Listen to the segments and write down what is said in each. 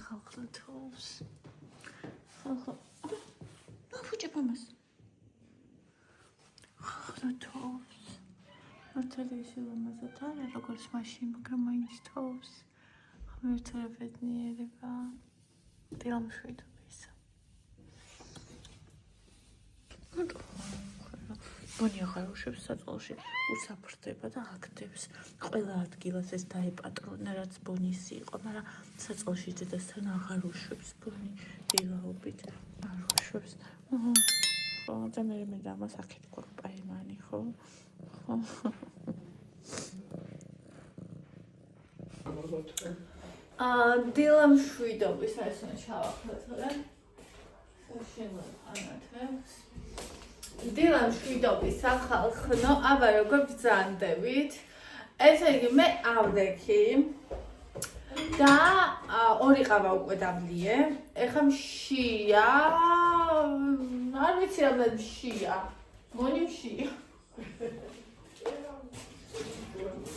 ხალხო თავს. ხალხო. ფუჭე მამას. ხალხო თავს. მართალია ლამაზად არა როგორც მაშინ, მაგრამ მაინც თავს. ხმერთარა ბედნიერება. დილამშვიდობა ისა. ბონი აღარუშებს საწოლში უსაფრდება და აქტებს. ყველა ადგილას ეს დაეპატრონა, რაც ბონის იყო, მაგრამ საწოლში დედასთან აღარუშებს ბონი დილაობით. აღარუშებს. ხო, და მე დამას აქეთ კორპაიმანი, ხო? დილამშვიდობის ეს უნდა ჩავახლეთ, რა? უშენო ანათებს. დილამშვიდობის ახალხნო, აბა როგორ ბრძანდებით. ესე იგი მე ავდექი და ორი ყავა უკვე დავლიე. ეხლა მშია. არ ვიცი რამდენი მშია. მონი მშია.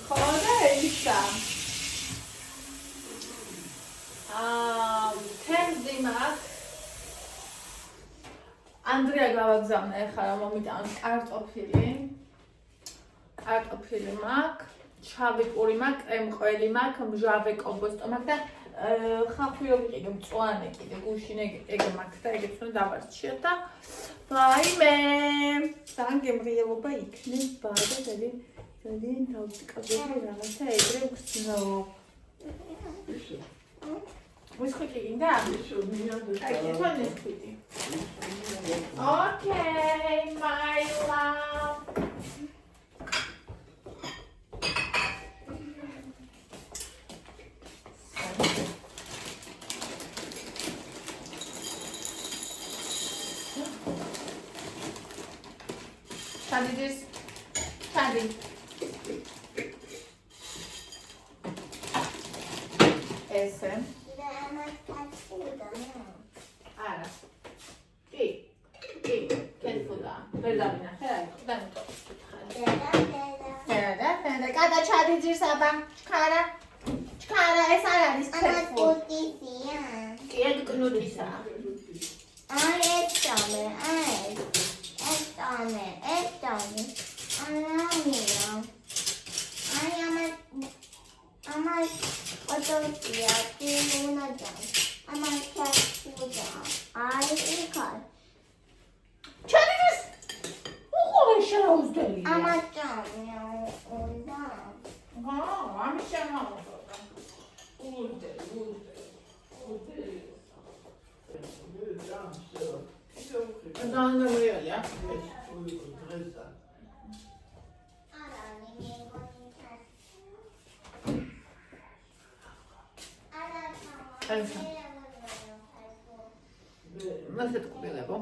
ხო და ისა. თემზი მაქვს. ანდრია გავაგზავნა ეხლა რომ მომიტანო კარტოფილი მაქვს, შავი პური მაქვს, კრემყველი მაქვს, მჟავე კომბოსტო მაქვს და ხალხი რო ვიყიდე მწვანე კიდე გუშინ ეგ მაქვს და ეგეც უნდა დავარჩიოთ და ვაიმე ძალიან გემრიელობა იქნება და ძალიან დავწკაბები რაღაცა ეგრე ვგრძნობ. Whisky in that? Okay, my love. Sandy, this. Sandy. Esse. Ara. Კი, კენ ფუდა. ვერ დავინახე, აი, დამიტო. და კადა ჩადი ძირს აბა. ჩქარა ეს არ არის ქეფუ. კი, ეგ კნუდისა. აი, ეს თამე. Ama otopia tiuna jam. Ama kapuda. Ai ikar. Çadınız. O şaruz deli. Ama jam ya onda. Ha, ama şaruz. Ulde. Dann da ya. Nasıl kupilevo?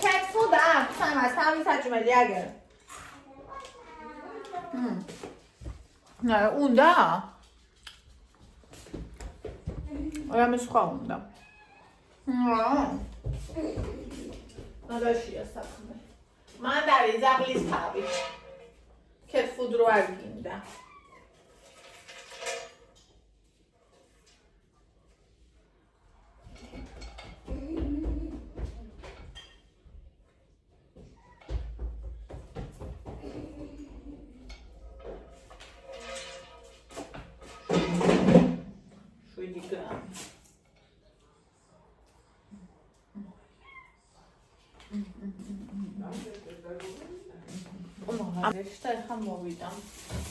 Cat food up. Sama sami saçma diğer. Ne unda? Oya mesqa unda. Nadaşiya sakın. Mandari zaglis tabi. Cat food ro arginda. Šta je hamovida?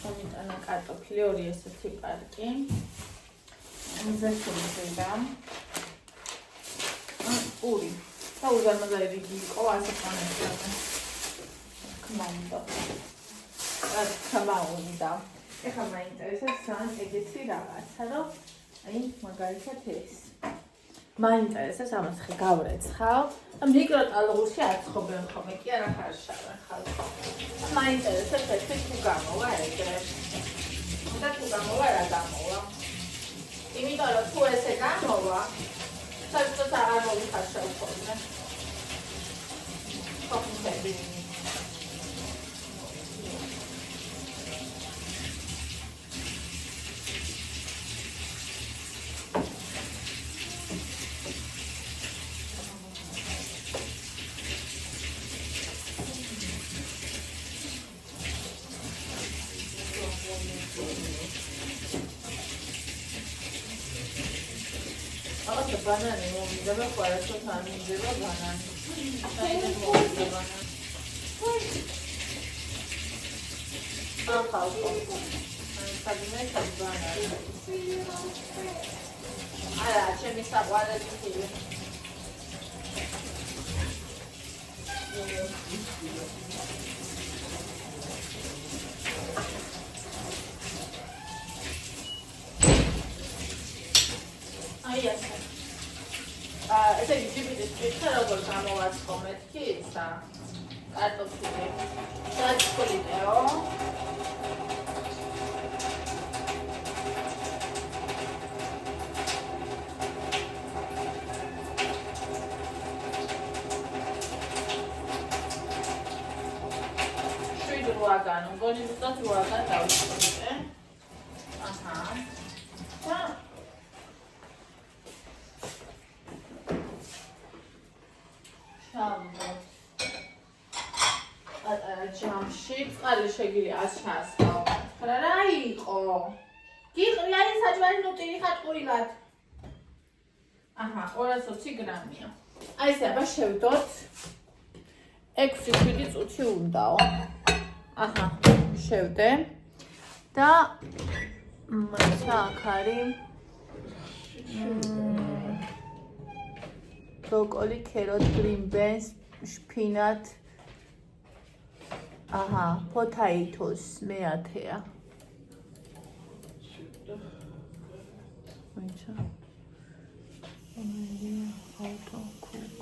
Pomidana kartofli, ori eseti parki. Zesumzida. Uri. Ta uzarmaza erigi. Ova se panesada. Kmanda. Kamaunida. Ეხა მაინტერესებს ძალიან ეგეთი რაღაცა, რომ აი მაგალითად ეს. მაინტერესებს ამას ხე გავრეცხავ. მიკროტალღურში აცხობენ ხოლმე, კი არა ხარშავენ ხალხი. მაინტერესებს ეს თუ გამოვა ეგრე. და თუ გამოვა რა გამოვა. იმიტომ რომ თუ ესე გამოვა, საერთოდ აღარ მოვიხარშავ ხოლმე. ხოხმები. Aga banani მომიდება ყველასთვის არ მიდება banani. Საერთოდ მომიდება banani. ახალ სადმე banani. არა, ჩემი საყვარელი ხილი. აი ასე. ესე იგი ჯიბიტის პიცა როგორ გამოვაცხო მეთქი ისა კარტოფილი. დაწყვილდეო. რუაგან, მგონი ზუსტად რუაგან დავიწყე. აჰა. და შავდოთ. პატარა ჯამში წყალი შეგიძლია ჩასწავ. რა იყო? გიყრი არის საჭმელი ნუტილი ხატყურილად. აჰა, 220 გრამია. აი ესე აბა შევდოთ. 6-7 წუთი უნდაო. აჰა, შევდე. და მაცა აქ არის ბროკოლი, ქეროთ, green beans, შპინათ. აჰა, potatoes მე-10-ია. ვინცა? how to cook.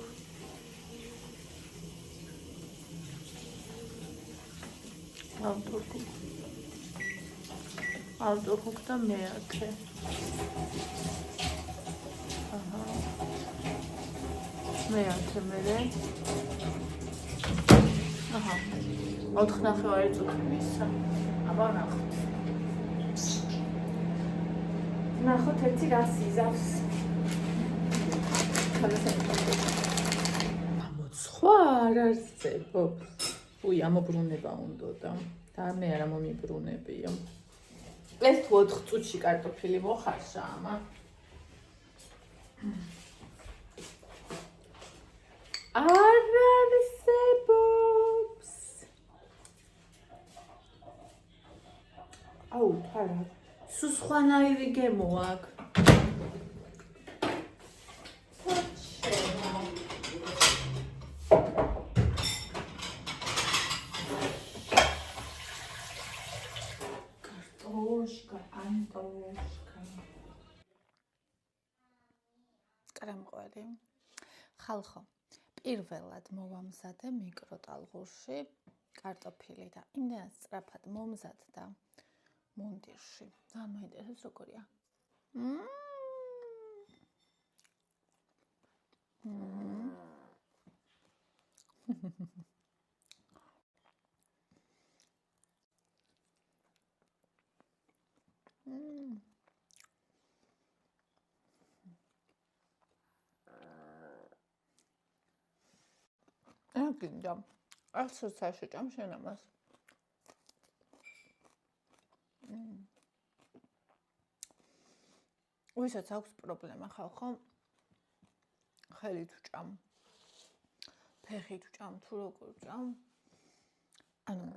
ავტოკუქ და მე-10. აჰა. მე-10 მერე. აჰა. 4.5 წუთი მისცა. აბა ნახოთ. ნახოთ ერთი რას იზავს. ამოცხვა არ არსებობს. უი, ამობრუნება უნდოდა. და მე არა მომიბრუნებიო. ეს თუ 4 წუთში კარტოფილი მოხარშა ამა. არ არსებობს. აუ, თარა. სულ სხვანაირი გემო აქვს. კრემყველი. ხალხო, პირველად მოვამზადე მიკროტალღურში კარტოფილი და იმდენად სწრაფად მომზადდა მონდირში. ძალიან მაინტერესებს როგორია. გინდა ასოც აშუჭამ შენ ამას. ვისაც აქვს პრობლემა ხალხო, ხელით ვჭამ, ფეხით ვჭამ, თუ როგორ ვჭამ, ანუ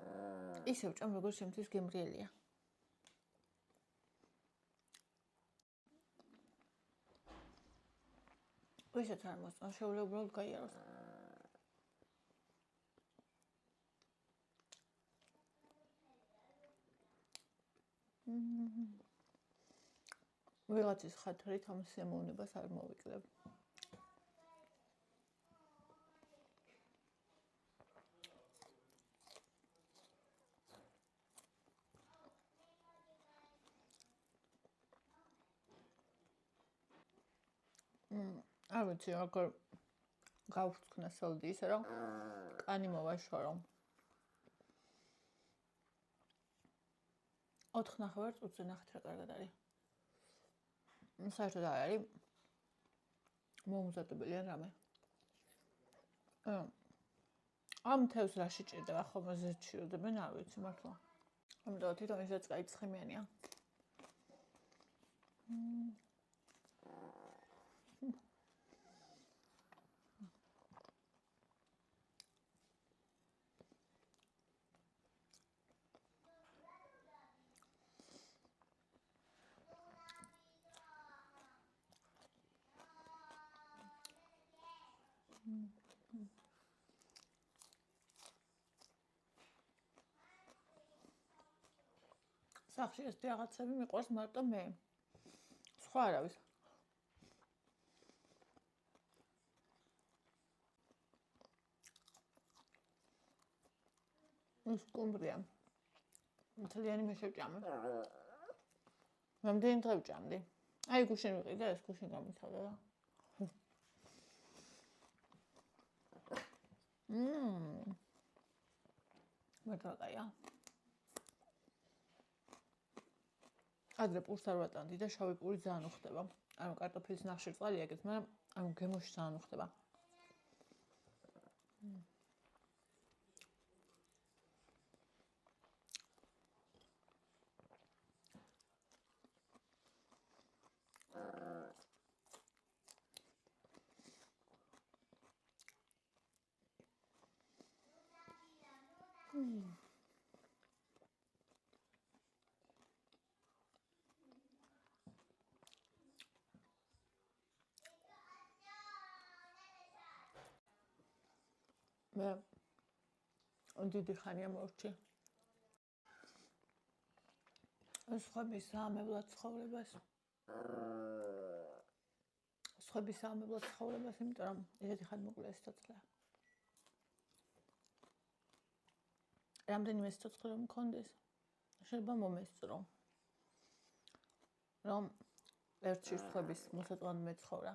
ისე ვჭამ როგორც შემთთვის გემრიელია. ვისაც არ მოსწონს, შეუძლია უბრალოდ გაიაროს. ვიღაცის ხათრით ამ სიამოვნებას არ მოვიკლებ. არ ვიცი როგორ გავხსნა სოლდი ისე რომ კანი მოვაშორო. 4.5 წუთზე ნახეთ რა კარგად არის. საერთოდ არ არის მომზადებელი ან რამე. ამ თევზს რაში ჭირდება ხოლმე ზეჩიოდებენ, არ ვიცი მართლა. ამიტომ თვითონ ისაც კაი ცხიმიანია. სახში ეს რაღაცები მიყვარს მარტო მე. სხვა არავის. ის კუმბრია. მთლიანი მე შევჭამე. რამდენი დღე ვჭამდი? აი გუშინ ვიყიდე, ეს გუშინ გამიცავდა და. მეგრაკაია. ადრე პურს არ ვატანდი და შავი პური ძალიან უხდება. ანუ კარტოფილის ნახშირწყალი ეგეც, მაგრამ ანუ გემოში ძალიან უხდება. მე დიდი ხანია მორჩი. სხვების საამებლად ცხოვრებას. იმიტომ რომ ესეთი ხანი მოკლია სიცოცხლე. რამდენიმე სიცოცხლე რომ მქონდეს, შეიძლება მომესწრო. რომ ერთში სხვების მოსაწვევად მეცხოვრა.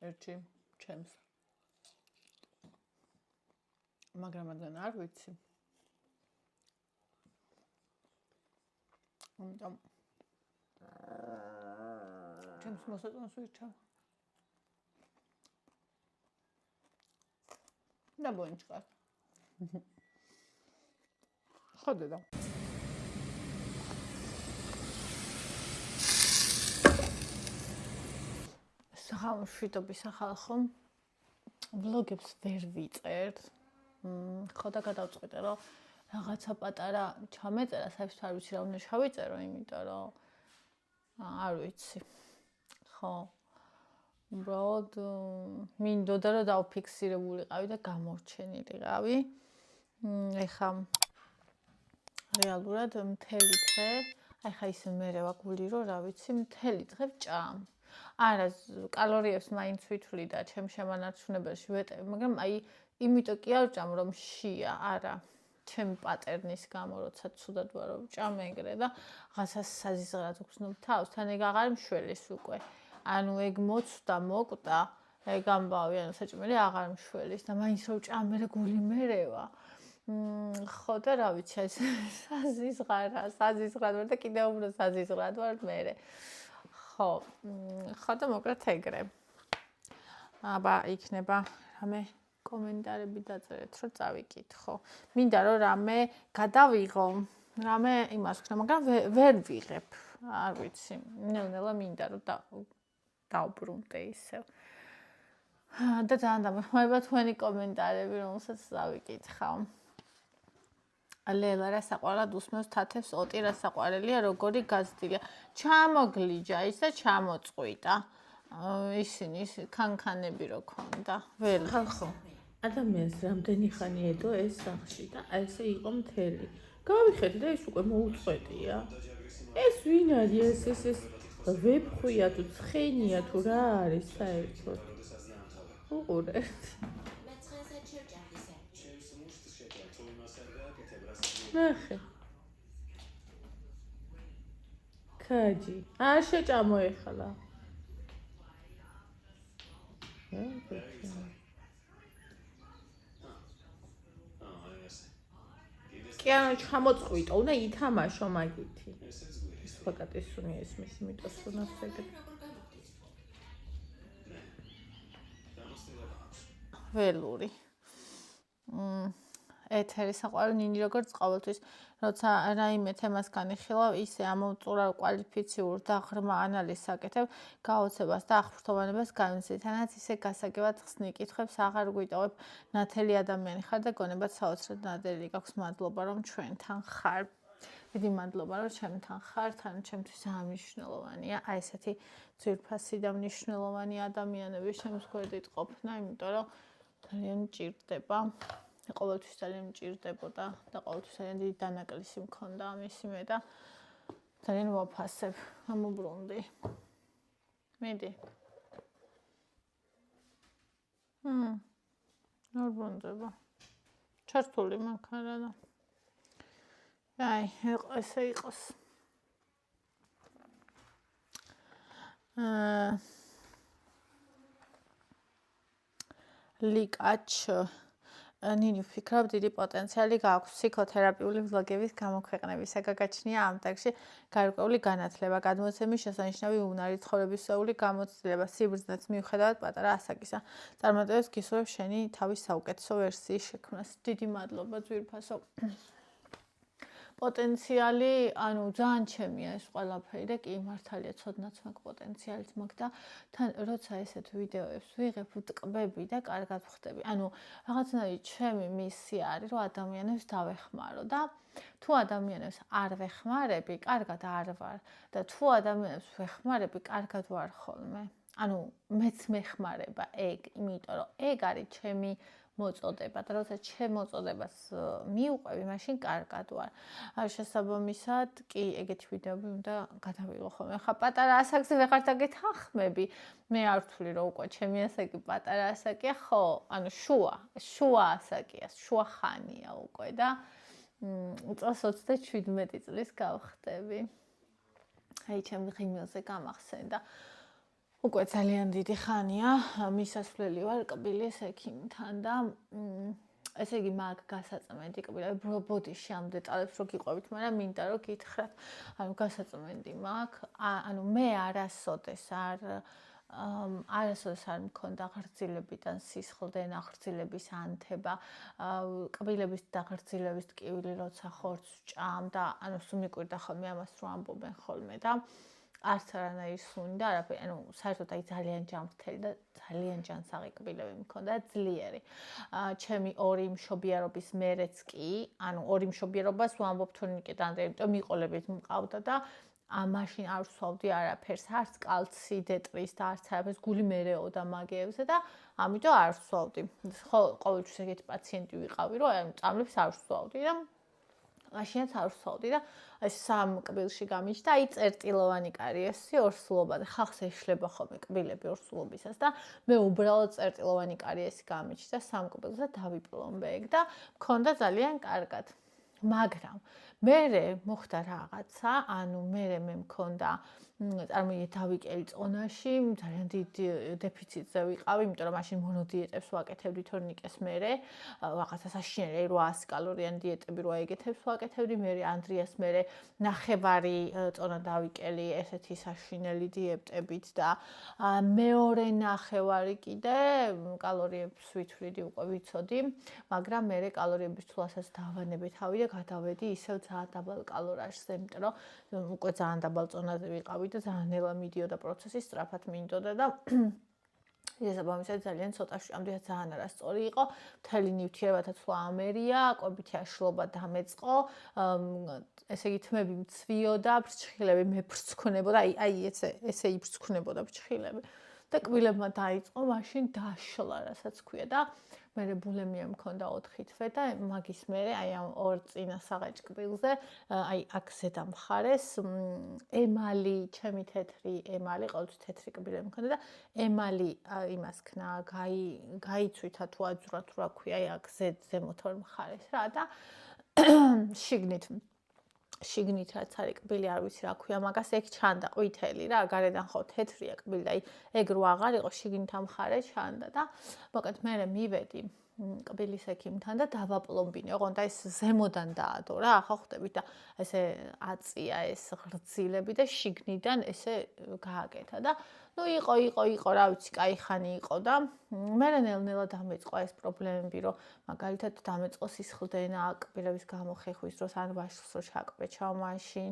ერთში ჩემს. მაგრამ მაგან არ ვიცი. ამიტომ ჩემს მოსაწვევას ვირჩევ. და ბონჩკას. ხოდედა. სამშვიდობის ახალხო ვლოგებს ვერ ვიწერთ. ხო და გადავწყვიტე რომ რაღაცა პატარა ჩამეწერა, საერთოდ არ ვიცი რა უნდა შევიწერო, იმიტომ რომ არ ვიცი. ხო. უბრალოდ მინდოდა რომ დავფიქსირებულიყავი და გამორჩენილიყავი. ეხა რეალურად მთელი დღე, აი ხა ისე მერე ვაგული რომ რა ვიცი, მთელი დღე ვჭამ. არა, კალორიებს მაინც ვითვლი და ჩემ შემანარჩუნებელში ვეტევი, მაგრამ აი იმიტომ კი არ ვჭამ რომ შია, არა. ჩემი პატერნის გამო, როცა ცუდად ვარ რომ ვჭამ ეგრე და რაღაცა საზიზღრად ვგრძნობ თავს, თან ეგ აღარ მშველის უკვე. ანუ ეგ მოცდა, მოკვდა, ეგ ამბავი, ანუ საჭმელი აღარ მშველის და მაინც რომ ვჭამ, მერე გული მერევა. ხო და რა ვიცი, ეს საზიზღრად ვარ და კიდევ უფრო საზიზღრად ვარ მერე. ხო და მოკლედ ეგრე. აბა იქნება რამე კომენტარები დაწერეთ, რომ წავიკითხო. მინდა რომ რამე გადავიღო, რამე იმას ვქნა, მაგრამ ვერ ვიღებ. არ ვიცი, ნელ-ნელა მინდა რომ დავბრუნდე ისევ. და ძალიან დამეხმარება თქვენი კომენტარები, რომელსაც დავიკითხავ. ლელა რა საყვარლად უსმევს თათებს, ოტი რა საყვარელია, როგორი გაზრდილია. ჩამოგლიჯა ის და ჩამოწყვიტა. ისინი ქანქანები რო ქონდა. ვერ ხალხო, ადამიანს რამდენი ხანი ედო ეს სახში და აი ესე იყო მთელი. გავიხედე და ეს უკვე მოუწყვეტია. ეს ვინ არის ეს ვეფხვია თუ ცხენია თუ რა არის საერთოდ? უყურეთ. ნახე. კაჯი. არ შეჭამო ეხლა. კი ანუ ჩამოწყვიტო, უნდა ითამაშო მაგითი. სხვა კატისუნი ესმის, იმიტომ სუნას ეგრე. ველური. ეთერი საყვარელი ნინი როგორც ყოველთვის, როცა რაიმე თემას განიხილავ, ისე ამოვწურა კვალიფიციურ და ღრმა ანალიზს აკეთებ, გაოცებას და აღფრთოვანებას განვიცდი, თანაც ისე გასაგებად ხსნი კითხვებს აღარ გვიტოვებ, ნათელი ადამიანი ხარ და გონებად საოცრად ნადირი გაქვს. მადლობა რომ ჩვენთან ხარ. დიდი მადლობა რომ ჩემთან ხართ, ანუ ჩემთვის ძალიან მნიშვნელოვანია აი ესეთი ძვირფასი და მნიშვნელოვანი ადამიანების ჩემს გვერდით ყოფნა, იმიტომ რომ ძალიან მჭირდება. ყოველთვის ძალიან მჭირდებოდა და ყოველთვის ძალიან დიდი დანაკლისი მქონდა ამის მე და ძალიან ვაფასებ, ამობრუნდი. მიდი. არ ბრუნდება. ჩართული მანქანა და. აი, ესე იყოს. ლიკაჩ ნინი ვფიქრობ დიდი პოტენციალი გააქვს ფსიქოთერაპიული ვლოგების გამოქვეყნებისა. გაგაჩნია ამ ტექსტში გარკვეული განათლება, გადმოცემის შესანიშნავი უნარი, ცხოვრებისეული გამოცდილება, სიბრძნეც მიუხედავად პატარა ასაკისა. წარმატებას გისურვებ შენი თავის საუკეთესო ვერსიის შექმნას. დიდი მადლობა ძვირფასო. პოტენციალი, ანუ ძალიან ჩემია ეს ყველაფერი და კი მართალია ცოდნაც მაქვს პოტენციალიც მაქვს და თან როცა ესეთ ვიდეოებს ვიღებ ვტკბები და კარგად ვხდები. ანუ რაღაცნაირი ჩემი მისია არის რომ ადამიანებს დავეხმარო და თუ ადამიანებს არ ვეხმარები, კარგად არ ვარ და თუ ადამიანებს ვეხმარები, კარგად ვარ ხოლმე. ანუ მეც მეხმარება ეგ, იმიტომ რომ ეგ არის ჩემი მოწოდება და როცა ჩემ მოწოდებას მიუყვები, მაშინ კარგად ვარ. შესაბამისად, კი, ეგეთი ვიდეოები უნდა გადავიღო ხოლმე. ხა პატარა ასაკზე ვეღარ დაგეთანხმები. მე არ ვთვლი რომ უკვე ჩემი ასაკი პატარა ასაკია, ხო, ანუ შუა ასაკია, შუა ხანია უკვე და წელს 27 წლის გავხდები. აი, ჩემ ღიმილზე გამახსენდა. უკვე ძალიან დიდი ხანია, მისასვლელი ვარ კბილის ექიმთან და ესე იგი მაგ გასაწმენდი კბილები ბოდიში ამ დეტალებს რო გიყვებით, მაგრამ მინდა რომ გითხრათ, ანუ გასაწმენდი მაქვს, ანუ მე არასოდეს არ მქონდა ღრძილებიდან სისხლდენა, ღრძილების ანთება, კბილების დაღრძილების ტკივილი როცა ხორცს ვჭამ და ანუ სულ მიკვირდა ხოლმე ამას რო ამბობენ ხოლმე და არც არანაირი სუნი და არაფერი, ანუ საერთოდ აი ძალიან ჯანმრთელი და ძალიან ჯანსაღი კბილები მქონდა, ძლიერი. ჩემი ორი მშობიარობის მერეც კი, ანუ ორი მშობიარობას ვამბობ თურნიკეტან, იმიტომ მიყოლებით მყავდა და მაშინ არ ვსვავდი არაფერს, არც კალცი, დეტრის და არც არაფერს, გული მერეოდა მაგეებზე და ამიტომ არ ვსვავდი. ყოველთვის ეგეთი პაციენტი ვიყავი, რომ აი წამლებს არ ვსვავდი და მაშინაც არ ვსვავდი და აი სამ კბილში გამიჩნდა, აი წერტილოვანი კარიესი, ორსულობა და ხალხს ეშლება ხოლმე კბილები ორსულობისას და მე უბრალოდ წერტილოვანი კარიესი გამიჩნდა სამ კბილზე დავიპლომბე ეგ და მქონდა ძალიან კარგად. მაგრამ მერე მოხდა რაღაცა, ანუ მე მქონდა წარმოიდგინე დავიკელი წონაში, ძალიან დიდ დეფიციტზე ვიყავი, იმიტომ რომ მაშინ მონოდიეტებს ვაკეთებდი თორნიკეს მერე, რაღაცა საშინელი 800 კალორიანი დიეტები რო აიგეთებს ვაკეთებდი, მერე ანდრიას მერე ნახევარი წონა დავიკელი ესეთი საშინელი დიეტებით და მეორე ნახევარი კიდე კალორიებს ვითვლიდი უკვე ვიცოდი, მაგრამ მერე კალორიების თვლასაც დავანებე თავი და გადავედი ისევ ძალიან დაბალ კალორიაშზე, იმიტომ რომ უკვე ძალიან დაბალ წონაზე ვიყავი და ძალიან ნელა მიდიოდა პროცესი, სწრაფად მინდოდა და შესაბამისად ძალიან ცოტა შევამდე ძალიან არასწორი იყო. მთელი ნივთიერებათა ცვლა ამერია, კვებითი აშლობა დამეწყო, ესე იგი თმები მცვიოდა, ფრჩხილები მეფრცქუნებოდა, აი ესე იფრცქუნებოდა ფრჩხილები. და კბილებმა დაიწყო, მაშინ დაშლა, რასაც ქვია და მერე ბულემია მქონდა 4 თვე და მაგის მერე აი ამ ორ წინა საღაჭ კბილზე, აი აქ ზედა მხარეს ემალი, ჩემი თეთრი ემალი, ყოველთვის თეთრი კბილები მქონდა და ემალი იმას ქნა, გაიცვითა თუ აძვრა თუ რა ქვია, აი აქ ზემოთ ორ მხარეს რა და შიგნით რაც არის კბილი, არ ვიცი რა ქვია, მაგას ეგ ჩანდა ყვითელი რა, გარედან ხო თეთრია კბილი და ეგ რო აღარ იყო, შიგნით ამ მხარეს ჩანდა და მოკლედ მე მივედი კბილის ექიმთან და დავაპლომბინე, ოღონდ ეს ზემოდან დაადო რა, ხო ხვდებით და ესე აწია ეს ღრძილები და შიგნიდან ესე გააკეთა და ну იყო რა ვიცი, кай ხანი იყო და მე ნელ-ნელა დამეწყო ეს პრობლემები, რომ მაგალითად დამეწყო სისხლდენა კბილების გამოხეხვის დროს ან ვაშლს რო ჩაკბეჩავ მაშინ,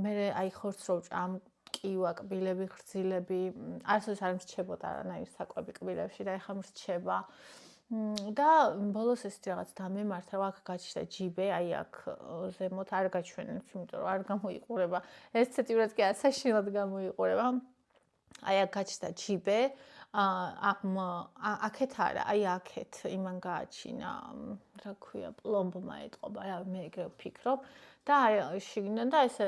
მე აი ხორცს რო ვჭამ კივა კბილები, ღრძილები, არასოდეს არ მრჩებოდა არანაირი საკვები კბილებში და ეხლა მრჩება. და ბოლოს ესეთი რაღაც დამემართა, რომ აქ გაჩნდა ჯიბე, აი აქ ზემოთ არ გაჩვენებს, იმიტომ რომ არ გამოიყურება. ესეთივად კი ასაშინლად გამოიყურება. აი აქ გაჩნდა ჯიბე, აქეთ არა, აი აქეთ იმან გააჩინა, რა ქვია, პლომბმა ეტყობა, რა მე ეგრე ვფიქრობ და შიგნიდან და ესე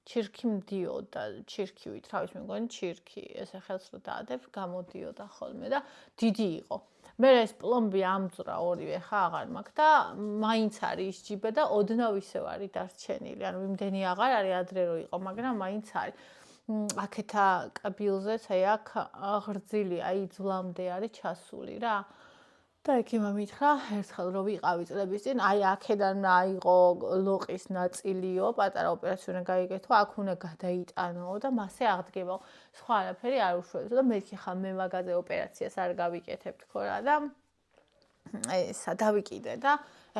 ჩირქი მდიოდა, ჩირქივით, რა ვიცი, მე მგონი ჩირქი, ესე ხელს რო დაადებ, გამოდიოდა ხოლმე და დიდი იყო. მე ეს პლომბი ამძვრა ორივე ხა აღარ მაქვს და მაინც არის ის ჯიბე და ოდნავ ისევ არის დარჩენილი. ანუ იმდენი აღარ არის ადრე რო იყო, მაგრამ მაინც არის. აქეთა კაბილზეც აი აქ ღრძილი, აი ძვლამდე არის ჩასული რა. და იქ იმა მითხრა, ერთხელ რო ვიყავი წლების წინ, აი აქედან აიღო ლოყის ნაწილიო, პატარა ოპერაცია უნდა გაიგეთო, აქ უნდა გადაიტანო და მასე აღდგებაო. სხვა არაფერი არ უშველებთ და მეთქი ხა მე მაგაზე ოპერაციას არ გავიკეთებ თქო რა და ესა დავიკიდე და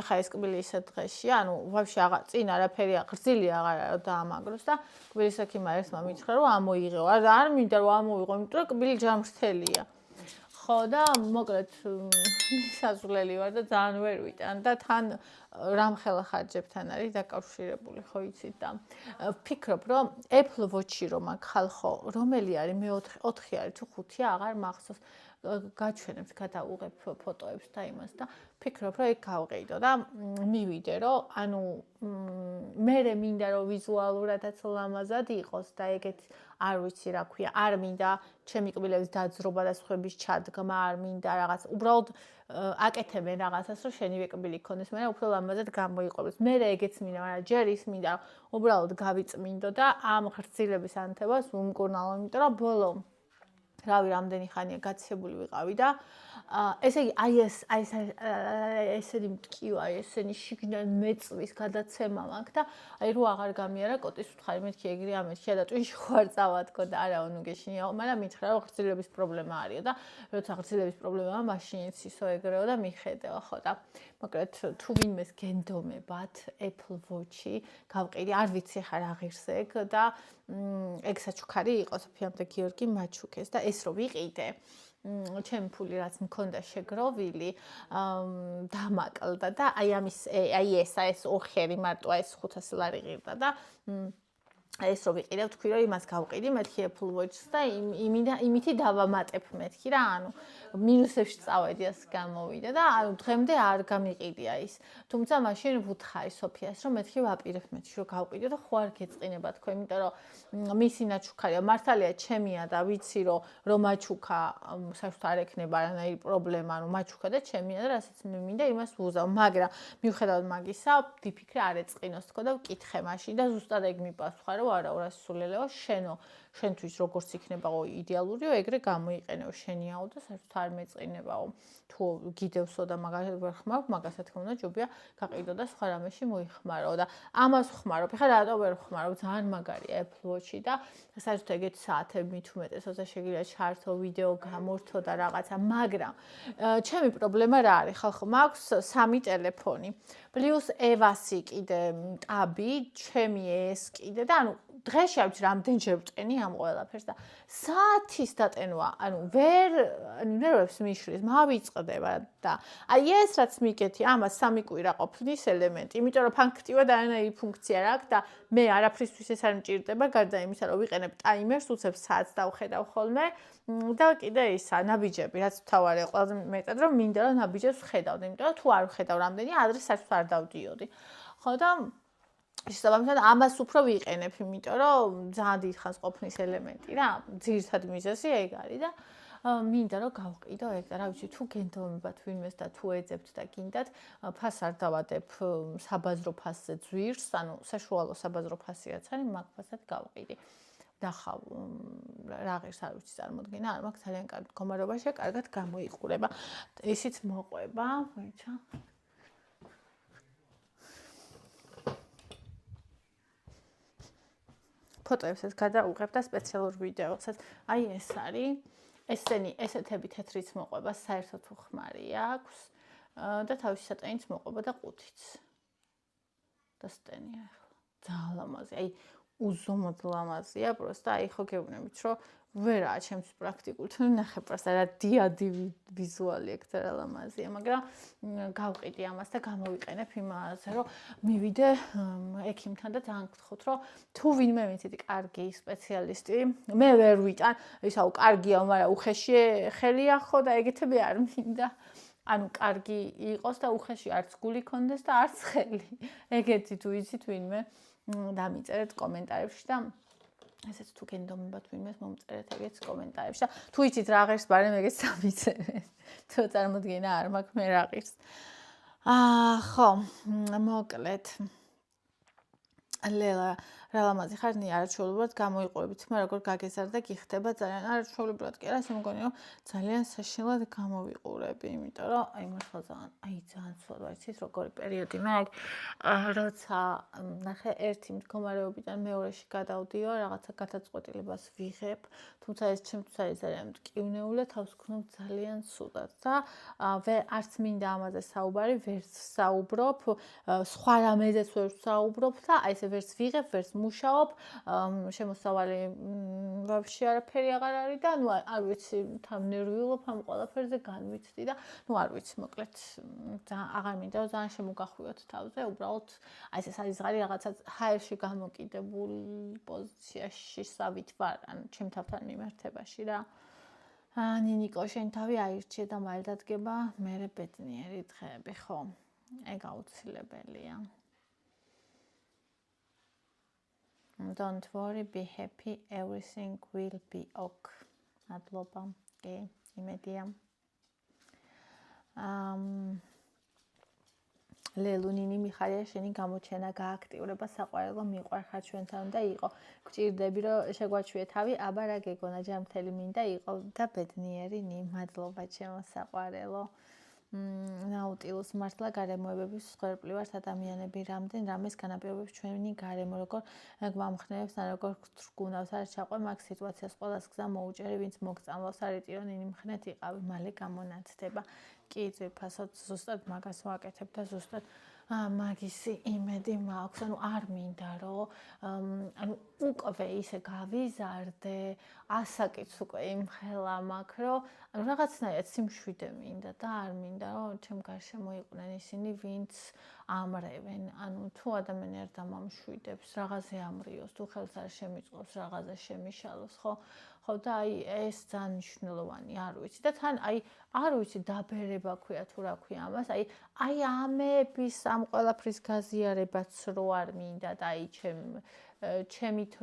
ეხა ეს კბილი ისე დღეში, ანუ ვაფშე აღარ წინ არაფერი ღრძილი აღარ არა დაამაგროს და კბილის ექიმმა ერთმა მითხრა რომ ამოიღეო. არ მინდა რომ ამოიღო, იმიტომ რომ კბილი ჯამრთელია. ხო და მოკლედ მისაზვლელი ვარ და ძალიან ვერ ვიტან და თან რამხელა ხარჯებთან არის დაკავშირებული, ხო იცით და ვფიქრობ რომ Apple Watch-ი რომ აქ ხალხო, რომელი არის მე 4 არის თუ 5-ია აღარ მახსოვს. გაჩვენებთ, გადავუღებ ფოტოებს და იმას და ვფიქრობ რომ ეგ გავყიდო და მივიდე რომ ანუ მე მინდა რომ ვიზუალურადაც ლამაზად იყოს და ეგეთ არ ვიცი რა ქვია, არ მინდა ჩემი კბილების დაძრობა და სხვების ჩადგმა, არ მინდა რაღაც უბრალოდ აკეთებენ რაღაცას რომ შენივე კბილი ქონდეს, მაგრამ უფრო ლამაზად გამოიყოფოს. მე ეგეც მინდა, მაგრამ ჯერ ის მინდა უბრალოდ გავიწმინდო და ამ ღრძილების ანთებას ვუმკურნალო, იმიტომ რომ ბოლო რავი რამდენი ხანია გაცებული ვიყავი და ესე იგი აი ესენი მტკივა, ესენი შიგნიდან მეწვის გადაცემა მაქვს და აი რო აღარ გამიარა კოტის უთხარი მეთქი ეგრე ამეთქია და ტვინში ხوار წავათქო და არა onu გეშინიაო, მაგრამ მითხრა რომ ღრძილების პრობლემა არისო და როცა ღრძილების პრობლემაა მაშინაც ისო ეგრეო და მიხედეო ხო და მოკლედ თუ ვინმეს გენდომებათ Apple Watch-ი გავყიდი, არ ვიცი ხა რა ღირს ეგ და ეგ საჩუქარი იყო სოფიამ და გიორგი მაჩუკეს და ეს რო ვიყიდე ჩემი ფული რაც მქონდა შეგროვილი დამაკლდა და აი ამის აი ეს ოხერი მარტო ეს 500 ლარი ღირდა და ეს რო ვიყიდე ვთქვი რომ იმას გავყიდი მეთქი Apple Watch-ს და იმითი დავამატებ მეთქი რა ანუ მინუსებში წავედი ასე გამოვიდა და ანუ დღემდე არ გამიყიდია ის თუმცა მაშინ ვუთხარი სოფიას რომ მეთქი ვაპირებ მეთქი რომ გავყიდე და ხო არ გეწყინება თქო იმიტომ რომ მისი ნაჩუქარია მართალია ჩემია და ვიცი რომ მაჩუქა საერთოდ არ ექნება არანაირი პრობლემა ანუ მაჩუქა და ჩემია და რასაც მე მინდა იმას ვუზავ მაგრამ მიუხედავად მაგისა ვიფიქრე არ ეწყინოს თქო და ვკითხე მაშინ და ზუსტად ეგ მიპასუხა რომ არა 200 სულელეო შენთვის როგორც იქნებაო იდეალურიო ეგრე გამოიყენეო შენიაო და საერთოდ არ მეწყინებაო თუ გიდევსო და მაგას ვერ ხმავ მაგას რა თქმა უნდა ჯობია გაყიდო და სხვა რამეში მოიხმარო და ამას ხმარობ ეხლა რატო ვერ ხმარობ ძალიან მაგარია Apple Watch-ი და საერთოდ ეგეთი საათები მით უმეტესოცა შეგიძლია ჩართო ვიდეო გამორთო და რაღაცა მაგრამ ჩემი პრობლემა რა არის ხალხო მაქვს 3 ტელეფონი პლუს ევასი კიდე ტაბი ჩემი ეს კიდე და ანუ დღეში არ ვიცი რამდენჯერ ვტენი ამ ყველაფერს და საათის დატენვა, ანუ ვერ ნერვებს მიშლის, მავიწყდება და აი ეს რაც მიგეთი, ამას 3 კვირა ყოფნის ელემენტი, იმიტომ რომ ფაქტიურად არანაირი ფუნქცია რა აქვს და მე არაფრისთვის ეს არ მჭირდება, გარდა იმისა, რომ ვიყენებ ტაიმერს, უცებ საათს დავხედავ ხოლმე და კიდე ისა, ნაბიჯები, რაც თავარია, ყველაზე მეტად რომ მინდა რომ ნაბიჯებს ვხედავდე, იმიტომ რომ თუ არ ვხედავ რამდენი, ადრე საერთოდ არ დავდიოდი. ხო და შესაბამისად ამას უფრო ვიყენებ, იმიტომ რომ ძალიან დიდხანს ყოფნის ელემენტი რა, ძირითადი მიზეზი ეგ არის და მინდა რომ გავყიდო ეგ და რა ვიცი თუ გენდომებათ ვინმეს და თუ ეძებთ და გინდათ ფას არ დავადებ საბაზრო ფასზე ძვირს, ანუ საშუალო საბაზრო ფასი რაც არის, მაგ ფასად გავყიდი. ნახავ რა ღირს არ ვიცი წარმოდგენა, არ მაქვს ძალიან კარგ მდგომარეობაში, კარგად გამოიყურება. ისიც მოყვება, მოიცა. ფოტოებსაც გადავუღებ და სპეციალურ ვიდეოსაც. აი ეს არის. ესეთები თეთრიც მოყვება, საერთოდ უხმარი აქვს და თავისი სატენიც მოყვება და ყუთიც. და სტენია ახლა. ძალიან ლამაზი. აი უზომოდ ლამაზია, პროსტა აი ხო გეუბნებით, რომ ვერაა ჩემს პრაქტიკულ თუ ნახე პროსტა რა დიადი ვიზუალი აქ რა ლამაზია, მაგრამ გავყიდი ამას და გამოვიყენებ იმაზე, რომ მივიდე ექიმთან და ძალიან გთხოვთ, რომ თუ ვინმე მიცით კარგი სპეციალისტი, მე ვერ ვიტან, ისაო კარგია, მაგრამ უხეში ხელია ხო და ეგეთები არ მინდა. ანუ კარგი იყოს და უხეში არც გული კონდეს და არც ხელი. ეგეთი თუ იცით ვინმე დამიწერეთ კომენტარებში და ესეც თუ გენდომებათ ვინმეს მომწერეთ ეგეც კომენტარებში და თუ იცით რა ღირს ბარემ ეგეც დამიწერეთ. თუ წარმოდგენა არ მაქვს მე რა ღირს. ხო, მოკლედ. ლელა რა ლამაზი ხარ, ნი არაჩვეულებრივად გამოიყურებით, მაგრამ როგორ გაგეზარდა გიხდება ძალიან არაჩვეულებრივად კი არა, ასე მგონი რომ ძალიან საშინლად გამოვიყურები, იმიტომ რომ აი მართლა ძალიან სულ ვიცით როგორი პერიოდი მაქვს, როცა ნახე ერთი მდგომარეობიდან მეორეში გადავდიო, რაღაცა გადაწყვეტილებას ვიღებ, თუმცა ეს ჩემთვის არის ძალიან მტკივნეული და თავს ვქნობ ძალიან სულად და არც მინდა ამაზე საუბარი, ვერც საუბრობ, სხვა რამეზეც ვერ საუბრობ და აი ესე ვერც ვიღებ, ვერც მუშაობ, შემოსავალი ვაფშე არაფერი აღარ არის და ნუ არ ვიცი, თან ნერვიულობ ამ ყველაფერზე განვიცდი და ნუ არ ვიცი, მოკლედ აღარ მინდა რომ ძალიან შემოგახვიოთ თავზე, უბრალოდ აი ეს არის ზღარი რაღაცა ჰაერში გამოკიდებული პოზიციაში სავით ვარ, ანუ ჩემ თავთან მიმართებაში რა. ნინიკო, შენ თავი აირჩიე და მალე დადგება მერე ბედნიერი დღეები, ხო? ეგ აუცილებელია. Don't worry, be happy, everything will be ok. მადლობა. კი, იმედია. ლელუნინი მიხარია შენი გამოჩენა გააქტიურება საყვარელო მიყვარხარ ჩვენთან უნდა იყო. გჭირდები რომ შეგვაჩვიე თავი, აბა რა გეგონა ჯამთელი მინდა იყო და ბედნიერი ნი. მადლობა ჩემო საყვარელო. ნაუტილუს მართლა გარემოებების მსხვერპლი ვართ ადამიანები, რამდენ რამეს განაპირობებს ჩვენი გარემო, როგორ გვამხნევებს ან როგორ გთრგუნავს, არ ჩაყვე მაგ სიტუაციას ყველას გზა მოუჭერი, ვინც მოგწამლავს, არიტირო ნინი მხნეთ იყავი, მალე გამონაცდება. კი, ძვირფასოდ ზუსტად მაგას ვაკეთებ და ზუსტად მაგისი იმედი მაქვს, ანუ არ მინდა რომ ანუ უკვე ისე გავიზარდე, ასაკიც უკვე იმხელა მაქვს, რომ ანუ რაღაცნაირად სიმშვიდე მინდა და არ მინდა რომ ჩემ გარშემო იყვნენ ისინი, ვინც ამრევენ. ანუ თუ ადამიანი არ დამამშვიდებს, რაღაცე ამრიოს, თუ ხელს არ შემიწყობს, რაღაცა შემიშალოს, ხო? ხო და აი ეს ძალიან მნიშვნელოვანი, არ ვიცი და თან აი არ ვიცი დაბერება ქვია თუ რა ქვია ამას, აი ამების ამ ყველაფრის გაზიარებაც რო არ მინდა და აი ჩემით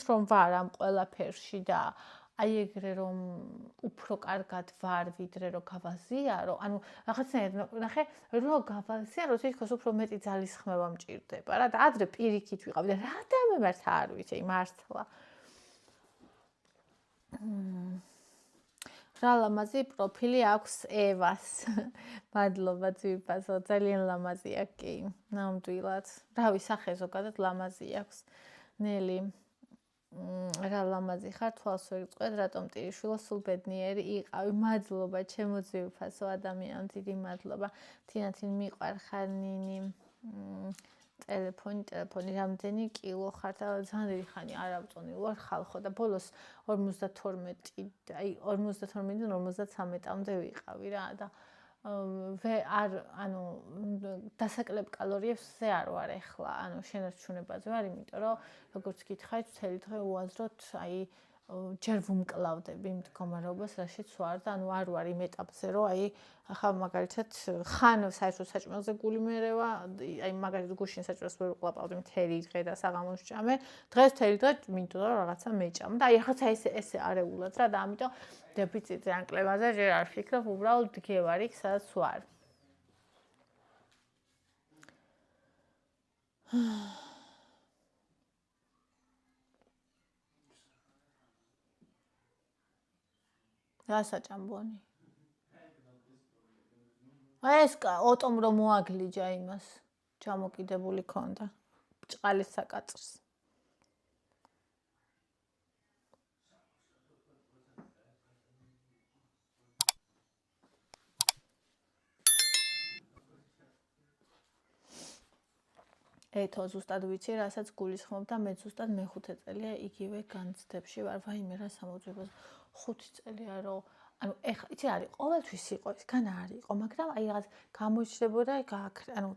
რომ ვარ ამ ყველაფერში და აი ეგრე რომ უფრო კარგად ვარ ვიდრე რომ გავაზიარო, ანუ რაღაცნაირად ნახე რომ გავაზიარო, თითქოს უფრო მეტი ძალისხმევა მჭირდება რა და ადრე პირიქით ვიყავი და რა დამემართა არ ვიცი მართლა. რა ლამაზი პროფილი აქვს ევას. მადლობა ძვირფასო, ძალიან ლამაზია კი, ნამდვილად. რავი, სახე ზოგადად ლამაზი აქვს. ნელი, რა ლამაზი ხარ, თვალს ვერ წყვეთ, რატომ ტირიშვილო სულ ბედნიერი იყავი. მადლობა, ჩემო ძვირფასო ადამიან, დიდი მადლობა. თინათინ მიყვარხარ ნინი. ტელეფონი რამდენი კილო ხარ და ძალიან დიდი ხანი არ ავწონი ვარ ხალხო და ბოლოს 52 აი 52-დან 53-მდე ვიყავი რა და ანუ დასაკლებ კალორიებზე არ ვარ ახლა, ანუ შენარჩუნებაზე ვარ, იმიტომ რომ როგორც გითხარით, მთელი დღე უაზროდ აი ჯერ ვუმკლავდები მდგომარეობას, რაშიც ვარ და ანუ არ ვარ იმ ეტაპზე, რომ აი ახლა მაგალითად ხან საერთოდ საჭმელზე გული მერევა, აი მაგალითად გუშინ საჭმელს ვერ ვყლაპავდი მთელი დღე და საღამოს ჭამე, დღეს მთელი დღე მინდოდა რაღაცა მეჭამ და აი ახლა ესე არეულად რა და ამიტომ დეფიციტზე ან კლებაზე ჯერ არ ვფიქრობ, უბრალოდ გევარ იქ, სადაც ვარ. რა საჭამბონი? ეს ოტომ რომ მოაგლიჯა იმას, ჩამოკიდებული ქონდა. ბჭყალის საკაწრს. ეთო ზუსტად ვიცი, რასაც გულისხმობ და მე ზუსტად მე-5 წელია იგივე განცდებში ვარ, ვაიმე რა სამოძებოს 5 წელია რომ ანუ ეხლა იცი არის ყოველთვის იყო ისგან არ იყო, მაგრამ აი რაღაც გამოიჩნდებოდა ანუ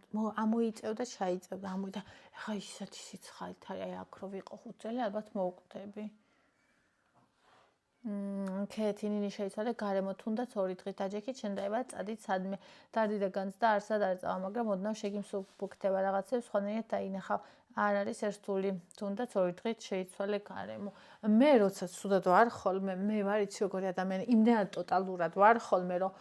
ამოიწევდა, ჩაიწევდა, და ეხლა ისეთი სიცხარით არის, აი აქ რო ვიყო 5 წელი ალბათ მოვკვდები. ქეთი ნინი შეიცვალე გარემო თუნდაც 2 დღით დაჯექით შენდაება წადით სადმე დარდიდა განცდა არსად არ წავა მაგრამ ოდნავ შეგიმსუბუქდება რაღაცებს სხვანაირად დაინახავ არ არის ერთული თუნდაც 2 დღით შეიცვალე გარემო მე როცა ცუდად ვარ ხოლმე მე ვარ იცი როგორი ადამიანი იმდენად ტოტალურად ვარ ხოლმე რომ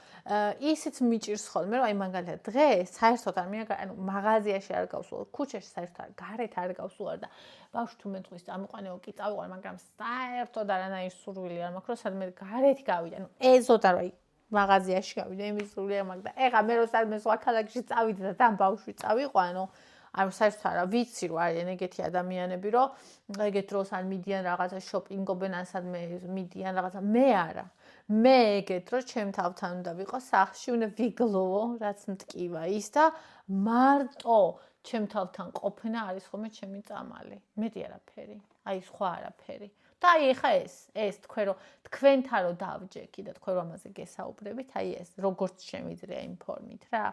ისიც მიჭირს ხოლმე რომ აი მაგალითად დღეს საერთოდ არ მიაგარ ანუ მაღაზიაში არ გავსულ ქუჩაში საერთოდ არ გარეთ არ გავსულ და ბავშვი თუ მე დღეს წამიყვანეო კი წავიყვან მაგრამ საერთოდ არანაირ სურვილი არ მაქვს რომ სადმე გარეთ გავიდე ანუ ეზოდა რომ აი მაღაზიაში გავიდე იმის სურვილი არ მაქვს და ეხა მე რომ სადმე სხვა ქალაქში წავიდე და თან ბავშვი წავიყვანო არ საერთოდ არა ვიცი რომ არიან ეგეთი ადამიანები რომ ეგეთ დროს ან მიდიან რაღაცა შოპინგობენ ან სადმე მიდიან რაღაცა მე არა მე ეგეთ რომ ჩემ თავთან უნდა ვიყო სახლში უნდა ვიგლოვო რაც მტკივა ის და მარტო ჩემ თავთან ყოფნა არის ხოლმე ჩემი წამალი მეტი არაფერი აი სხვა არაფერი და აი ეხა ეს თქვენ რომ თქვენთან რომ დავჯექი და თქვენ რომ ამაზე გესაუბრებით აი ეს როგორც შემიძლია იმ ფორმით რა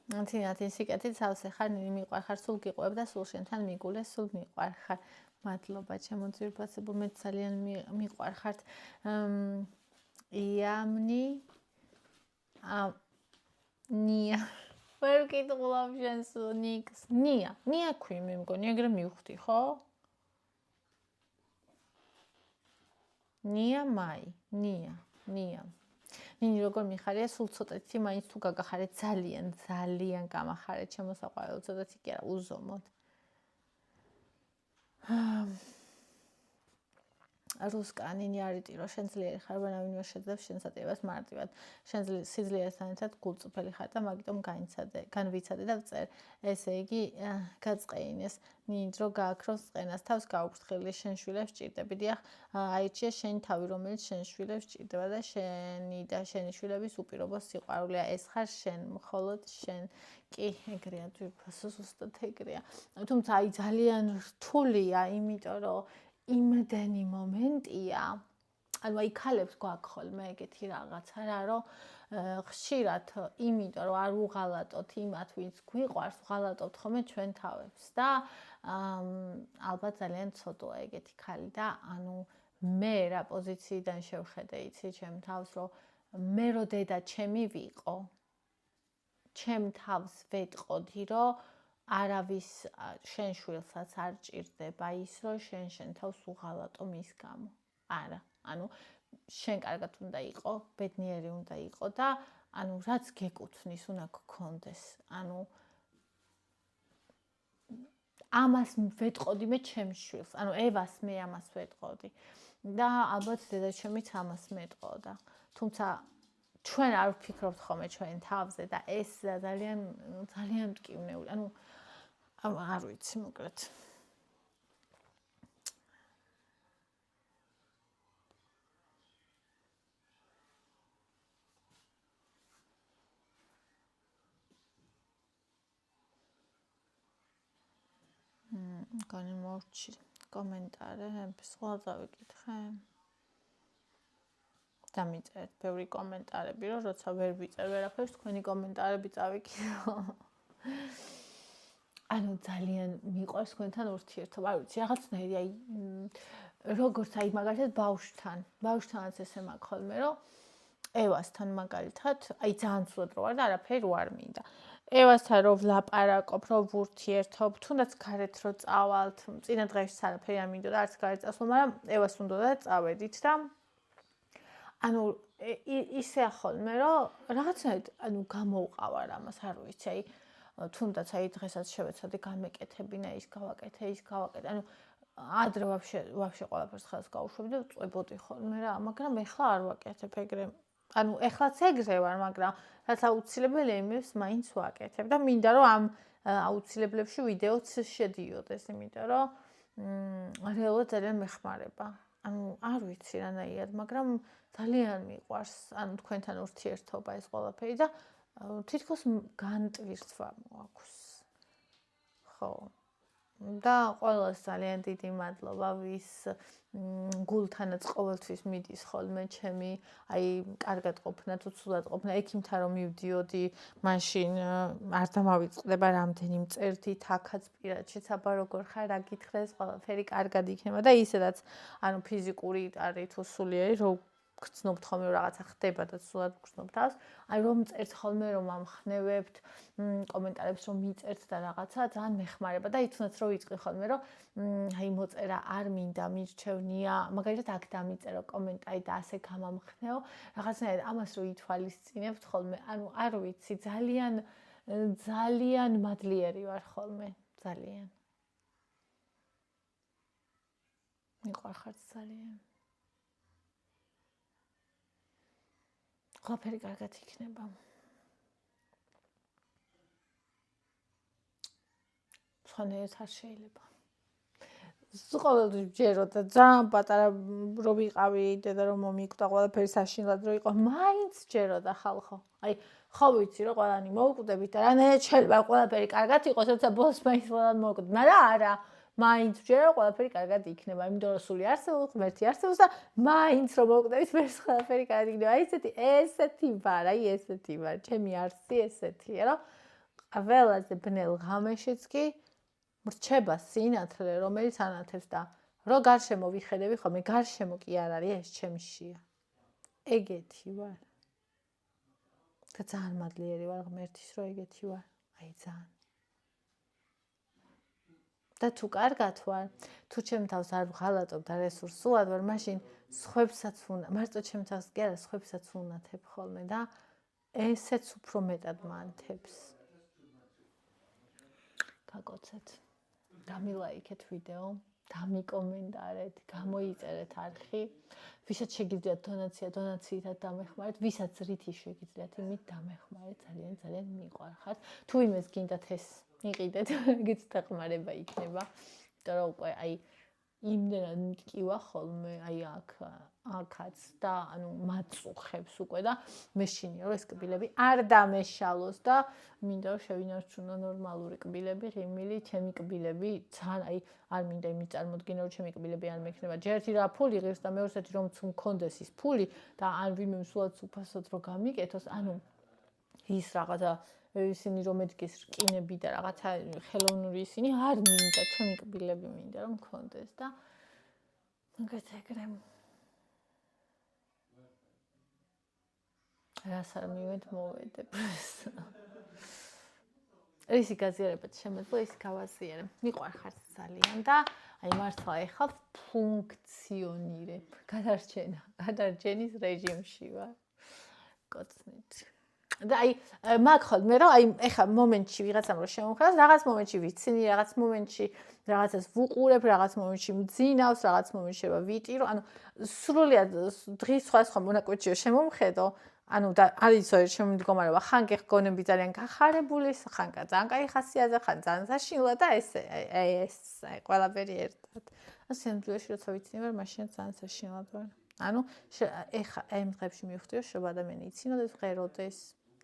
თინათინ სიკეთით სავსე ხარ ნინი მიყვარხარ სულ გიყვებ და სულ შენთან მიგულე სულ მიყვარხარ მადლობა ჩემო ძვირფასებო მე ძალიან მიყვარხართ იამნი ნია ვერ ვკითხულობ შენს ნიკს ნია ქვი მე მგონი ეგრე მივხვდი ხო ნია მაი ნია ნინი როგორ მიხარია სულ ცოტათი მაინც თუ გაგახარეთ ძალიან გამახარეთ შემოსაყვარელ ცოტათი კი არა უზომოდ რუსკანინი არიტირო შენ ძლიერი ხარ ვერავინ ვერ შეძლებს შენ სატირებას მარტივად შენ სიძლიერესთან ერთად გულწრფელი ხარ და მაგიტომ განვიცადე და ვწერ ესე იგი გაწყეინეს ნინი დრო გააქროს წყენას თავს გაუფრთხილი შენ შვილებს ჭირდები დიახ აიჩია შენი თავი რომელიც შენ შვილებს ჭირდება და შენი და შენი შვილების უპირობო სიყვარულია ეს ხარ შენ მხოლოდ შენ კი ეგრეა ძვირფასო ზუსტად ეგრეა თუმცა აი ძალიან რთულია იმიტომ რომ იმდენი მომენტია ანუ აი ქალებს გვაქვს ხოლმე ეგეთი რაღაცა რა რომ ხშირად იმიტომ რომ არ უღალატოთ იმათ ვინც გვიყვარს ვღალატოთ ხოლმე ჩვენ თავებს და ალბათ ძალიან ცოტაა ეგეთი ქალი და ანუ მე რა პოზიციიდან შევხედე იცი ჩემ თავს რომ მე რო დედა ჩემი ვიყო ჩემ თავს ვეტყოდი რომ არავის შენ შვილსაც არ ჭირდება ის რომ შენ თავს უღალატო მის გამო არა ანუ შენ კარგად უნდა იყო ბედნიერი უნდა იყო და ანუ რაც გეკუთვნის უნდა გქონდეს ანუ ამას ვეტყოდი მე ჩემ შვილს ანუ ევას მე ამას ვეტყოდი და ალბათ დედაჩემიც ამას მეტყოდა თუმცა ჩვენ არ ვფიქრობთ ხოლმე ჩვენ თავზე და ეს ძალიან მტკივნეული ანუ არ ვიცი მოკლედ განიმორჩი კომენტარებს სხვა დავიკითხე დამიწერეთ ბევრი კომენტარები რომ როცა ვერ ვიწერ ვერაფერს თქვენი კომენტარები წავიკითხო ანუ ძალიან მიყვარს თქვენთან ურთიერთობა არ ვიცი რაღაცნაირი აი როგორც აი მაგალითად ბავშვთანაც ესე მაქვს ხოლმე რომ ევასთან მაგალითად აი ძალიან ცუდად რო ვარ და არაფერი არ მინდა ევასთან რო ვლაპარაკობ რო ვურთიერთობ თუნდაც გარეთ რო წავალთ წინა დღეში არაფერი არ მინდოდა არც გარეთ წასვლა მაგრამ ევას უნდა და წავედით და ანუ ისე ხოლმე რომ რაღაცნაირად ანუ გამოვყავარ ამას არ ვიცი აი თუნდაც აი დღესაც შევეცადე გამეკეთებინა ის გავაკეთე ანუ ადრე ვაფშე ყველაფერს ხელს გავუშვები და წვებოდი ხოლმე რა მაგრამ ეხლა არ ვაკეთებ ეგრე ანუ ეხლაც ეგრე ვარ მაგრამ რაც აუცილებელია იმებს მაინც ვაკეთებ და მინდა რომ ამ აუცილებლებში ვიდეოც შედიოდეს იმიტომ რომ რეალურად ძალიან მეხმარება. ანუ არ ვიცი რანაირად, მაგრამ ძალიან მიყვარს, ანუ თქვენთან ურთიერთობა ეს ყველაფერი და თითქოს განტვირთვა მოაქვს. ხო. და ყველას ძალიან დიდი მადლობა, ვის გულთანაც ყოველთვის მიდის ხოლმე ჩემი, აი, კარგად ყოფნა თუ ცუდად ყოფნა, ექიმთან რომ მივდიოდი, მაშინ არ დამავიწყდება რამდენი მწერდით, აქაც პირადშიც, აბა როგორ ხარ, რა გითხრეს, ყველაფერი კარგად იქნება და ისედაც, ანუ ფიზიკური არის თუ სულიერი, რომ გრძნობთ ხოლმე რაღაცა ხდება და სულად გრძნობ თავს, აი რომ წერთ ხოლმე რომ ამხნევებთ, კომენტარებს რომ მიწერთ და რაღაცა ძალიან მეხმარება და იცნოთ რომ ვიწყი ხოლმე რომ აი მოწერა არ მინდა მირჩევნია, მაგალითად აქ დამიწერო კომენტარი და ასე გამამხნეო, რაღაცნაირად ამას რო ითვალისწინებთ ხოლმე, ანუ არ ვიცი, ძალიან მადლიერი ვარ ხოლმე, ძალიან. მიყვარხართ ძალიან. ყველაფერი კარგად იქნება. სხვანაირად არ შეიძლება. ყოველთვის ვჯეროდა ძალიან პატარა რო ვიყავი დედა რომ მომიკვდა ყველაფერი საშინლად რო იყო, მაინც ვჯეროდა ხალხო. აი, ხო ვიცი რომ ყველანი მოვკვდებით და რანაირად შეიძლება ყველაფერი კარგად იყოს, როცა ბოლოს მაინც ყველანი მოვკვდით, მაგრამ არა. მაინც ვჯერა ყველაფერი კარგად იქნება, იმიტომ რომ სული არსებობს, ღმერთი არსებობს და მაინც რომ მოვკვდებით, მერს ყველაფერი კარგად იქნება. აი ესეთი ვარ, აი ესეთი ვარ, ჩემი არსი ესეთია, რომ ყველაზე ბნელ ღამეშიც კი მრჩება სინათლე, რომელიც ანათებს და რო გარშემო ვიხედები ხოლმე, გარშემო კი არ არის ეს ჩემი შია. ეგეთი ვარ. და ძალიან მადლიერი ვარ ღმერთის, რომ ეგეთი ვარ. აი ძალიან. და თუ კარგად ვარ, თუ ჩემ თავს არ ვღალატობ და რესურსულად ვარ, მაშინ სხვებსაც უნდა, მარტო ჩემ თავს კი არა, სხვებსაც უნათებ ხოლმე და ესეც უფრო მეტად მანთებს. გაკოცეთ. დამილაიქეთ ვიდეო, დამიკომენტარეთ, გამოიწერეთ არხი. ვისაც შეგიძლიათ დონაციითაც დამეხმარეთ, ვისაც რითი შეგიძლიათ იმით დამეხმარეთ, ძალიან მიყვარხართ. თუ იმეს გინდათ ეს იყიდეთ, ეგეც დახმარება იქნება. იმიტომ რომ უკვე აი იმდენად მტკივა ხოლმე, აი აქაც და ანუ მაწუხებს უკვე და მეშინია რომ ეს კბილები არ დამეშალოს და მინდა რომ შევინარჩუნო ნორმალური კბილები, ღიმილი, ჩემი კბილები, ძალიან აი არ მინდა იმის წარმოდგენა რომ ჩემი კბილები არ მექნება. ჯერ ერთი რა ფული ღირს და მეორედი რომ მქონდეს ის ფული და ან ვინმე სულად უფასოდ რომ გამიკეთოს, ანუ ის რაღაცა ისინი რომ მეთქეს რკინები და რაღაცა ხელოვნური ისინი არ მინდა, ჩემი კბილები მინდა რომ მქონდეს და მაგათ ეგრე რას არ მივედ მოვედებ. ისი გაზიარებად შემეძლო, ის გავაზიარებ. მიყვარხართ ძალიან და აი მართლა ეხლა ფუნქციონირებ. გადარჩენის რეჟიმში ვარ. კოცნით. და აი მაგ ხოლმე რომ აი ეხლა მომენტში ვიღაცამ რომ შემომხდას, რაღაც მომენტში ვიცინი, რაღაც მომენტში რაღაცას ვუყურებ, რაღაც მომენტში მძინავს, რაღაც მომენტში შევა ვიტირო, ანუ სრულიად დღის სხვა მონაკვეთშია შემომხედო, ანუ და არის ჩემი მდგომარეობა, ხან კი გონები ძალიან გახარებული, ხან ძალიან კაი ხასიათზე, ხან ძალიან საშინლო და ეს ყველაფერი ერთად. ასე ამბლოში როცა ვიცინი ვარ, მაშინ ძალიან საშინლად ვარ. ანუ ეხლა ამ დღეებში მივხვდი რომ შეიძლება ადამიანი იცინოდეს, ღეროდეს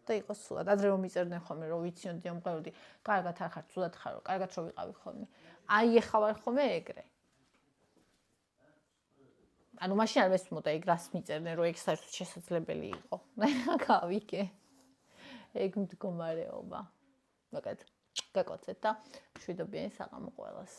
და იყოს სულად. ადრე რომ მიწერდნენ ხოლმე რომ ვიცინოდი და მღეროდი, კარგად არ ხარ, ცუდად ხარო, კარგად რო ვიყავი ხოლმე. აი ეხლა ვარ ხოლმე ეგრე. ანუ მაშინ არ მესმოდა ეგ რას მიწერდნენ, რომ ეგ საერთოდ შესაძლებელი იყო. გავიგე. ეგ მდგომარეობა. მაგათ გაკოცეთ და მშვიდობიანი საღამო ყველას.